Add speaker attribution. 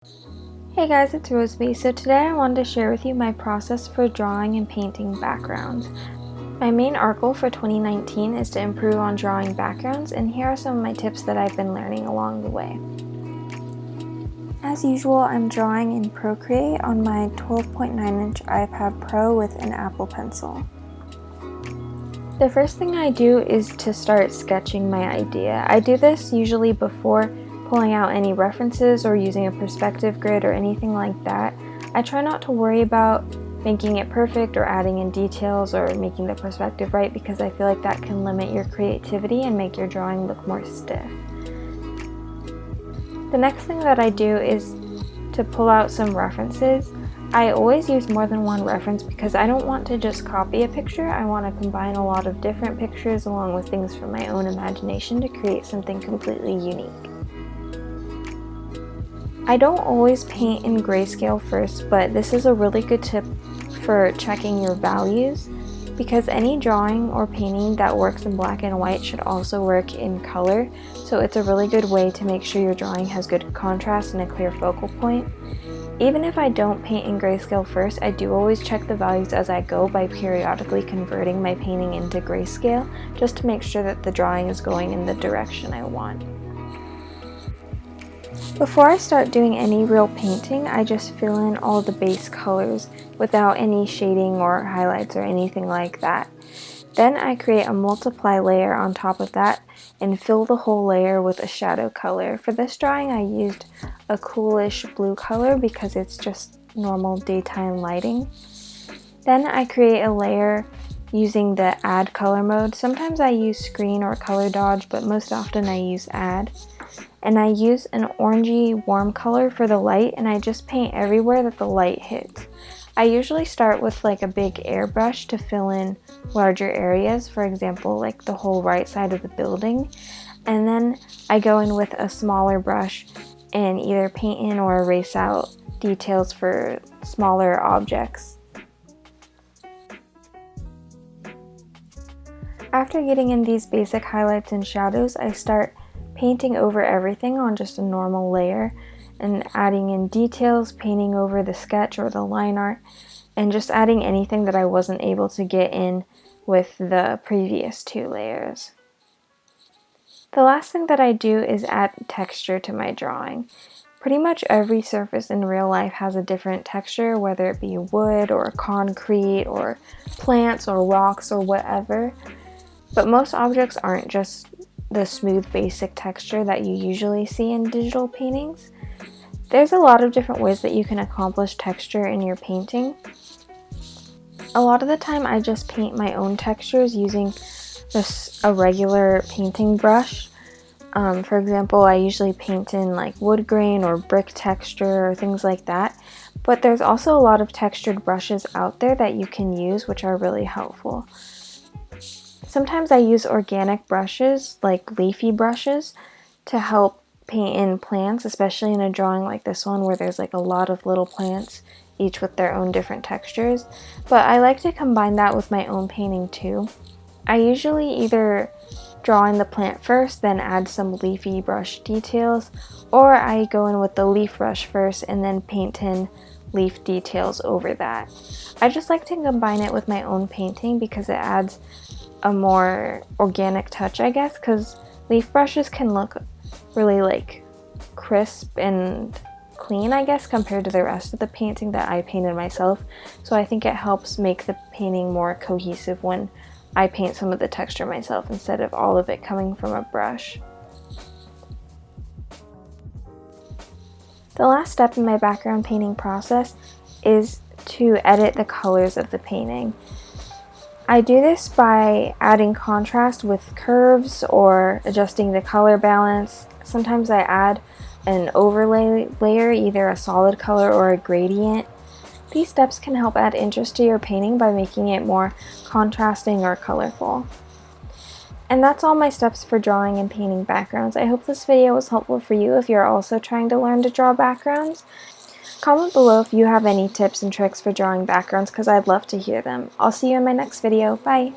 Speaker 1: Hey guys, it's Roseby. So today I wanted to share with you my process for drawing and painting backgrounds. My main art goal for 2019 is to improve on drawing backgrounds, and here are some of my tips that I've been learning along the way. As usual, I'm drawing in Procreate on my 12.9-inch iPad Pro with an Apple Pencil. The first thing I do is to start sketching my idea. I do this usually before pulling out any references or using a perspective grid or anything like that. I try not to worry about making it perfect or adding in details or making the perspective right, because I feel like that can limit your creativity and make your drawing look more stiff. The next thing that I do is to pull out some references. I always use more than one reference because I don't want to just copy a picture. I want to combine a lot of different pictures along with things from my own imagination to create something completely unique. I don't always paint in grayscale first, but this is a really good tip for checking your values, because any drawing or painting that works in black and white should also work in color, so it's a really good way to make sure your drawing has good contrast and a clear focal point. Even if I don't paint in grayscale first, I do always check the values as I go by periodically converting my painting into grayscale, just to make sure that the drawing is going in the direction I want. Before I start doing any real painting, I just fill in all the base colors without any shading or highlights or anything like that. Then I create a multiply layer on top of that and fill the whole layer with a shadow color. For this drawing I used a coolish blue color because it's just normal daytime lighting. Then I create a layer using the add color mode. Sometimes I use screen or color dodge, but most often I use add. And I use an orangey warm color for the light, and I just paint everywhere that the light hits. I usually start with like a big airbrush to fill in larger areas, for example like the whole right side of the building, and then I go in with a smaller brush and either paint in or erase out details for smaller objects. After getting in these basic highlights and shadows, I start painting over everything on just a normal layer and adding in details, painting over the sketch or the line art, and just adding anything that I wasn't able to get in with the previous two layers. The last thing that I do is add texture to my drawing. Pretty much every surface in real life has a different texture, whether it be wood or concrete or plants or rocks or whatever, but most objects aren't just the smooth basic texture that you usually see in digital paintings. There's a lot of different ways that you can accomplish texture in your painting. A lot of the time I just paint my own textures using just a regular painting brush. For example, I usually paint in like wood grain or brick texture or things like that, but there's also a lot of textured brushes out there that you can use which are really helpful. Sometimes I use organic brushes, like leafy brushes, to help paint in plants, especially in a drawing like this one where there's like a lot of little plants, each with their own different textures. But I like to combine that with my own painting too. I usually either draw in the plant first, then add some leafy brush details, or I go in with the leaf brush first and then paint in leaf details over that. I just like to combine it with my own painting because it adds a more organic touch, I guess, because leaf brushes can look really like crisp and clean, I guess, compared to the rest of the painting that I painted myself. So I think it helps make the painting more cohesive when I paint some of the texture myself instead of all of it coming from a brush. The last step in my background painting process is to edit the colors of the painting. I do this by adding contrast with curves or adjusting the color balance. Sometimes I add an overlay layer, either a solid color or a gradient. These steps can help add interest to your painting by making it more contrasting or colorful. And that's all my steps for drawing and painting backgrounds. I hope this video was helpful for you if you're also trying to learn to draw backgrounds. Comment below if you have any tips and tricks for drawing backgrounds because I'd love to hear them. I'll see you in my next video. Bye!